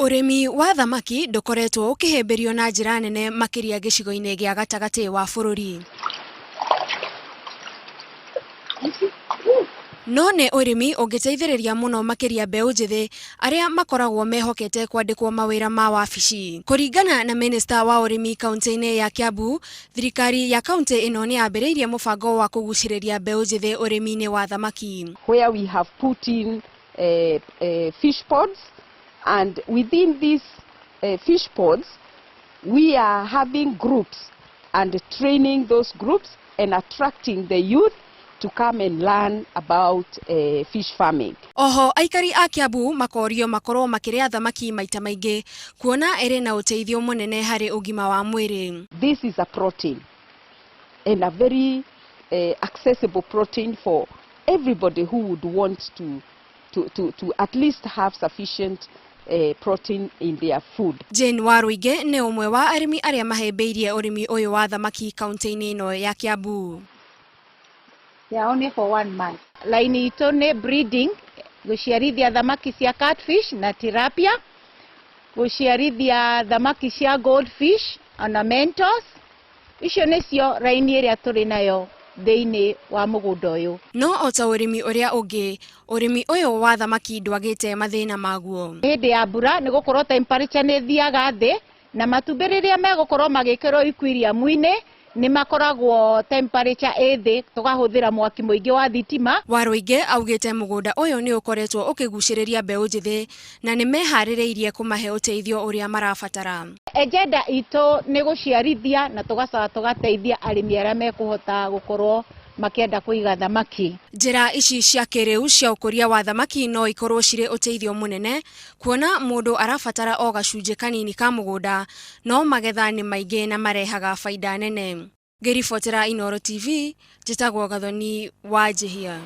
Urimi wa thamaki ndukoretwo ukihemberio na njira nene makiria gicigo-ini gia gatagati wa bururi. No nĩ urimi ũngĩteithĩrĩria mũno makiria mbeũ njĩthĩ aria makoragwo mehokete kwandĩkwo mawĩra ma wabici. Kũringana na minista wa urimi kaunti-inĩ ya Kiambu, thirikari ya kaunti ino nĩ yambĩrĩirie mũbango wa kũgucĩrĩria mbeũ njĩthĩ urimi-inĩ wa thamaki. Where we have put in fish ponds, and within these fish ponds we are having groups and training those groups and attracting the youth to come and learn about fish farming. Oho aikari a Kiambu makorio makorwo makiria thamaki maita maingĩ kuona ĩrĩ na ũteithio mũnene harĩ ũgima wa mwĩrĩ. This is a protein and a very accessible protein for everybody who would want to at least have sufficient protein in their food. Jane Waruige nĩ ũmwe wa arĩmi arĩa mahĩmbĩirie ũrĩmi ũyũ wa thamaki kaunti-inĩ ino ya Kiambu. They are only for 1 month. Line ito nĩ breeding, guciarithia thamaki cia catfish na tilapia, guciarithia thamaki cia goldfish, ornamentals. Icio nĩcio line ĩrĩa tũrĩ nayo thĩinĩ wa mũgũnda ũyũ. No ota ũrĩmi ũrĩa ũngĩ, ũrĩmi ũyũ wa thamaki ndwagĩte mathĩna maguo. Hĩndĩ ya mbura nĩ gũkorwo temperature nĩ thiaga thĩ na matumbĩ rĩrĩa megũkorwo magĩkĩrwo aquarium-inĩ nĩ makoragwo temperature ĩthĩ, tũkahũthĩra mwaki mũingĩ wa thitima. Waruige augĩte mũgũnda ũyũ nĩ ũkoretwo ũkĩgucĩrĩria mbeũ njĩthĩ na nĩ meharĩrĩirie kũmahe ũteithio ũrĩa marabatara. Agenda itũ nĩ gũciarithia na tũgacoka tũgateithia arĩmi arĩa mekũhota gũkorwo makĩenda kũiga thamaki. Njĩra ici cia kĩrĩu cia ũkũria wa thamaki no ikorwo cirĩ ũteithio mũnene kuona mũndũ arabatara o gacunjĩ kanini ka mũgũnda no magetha nĩ maingĩ na marehaga faida nene. Ngĩribotera Inooro TV, njĩtagwo Gathoni wa Jehia.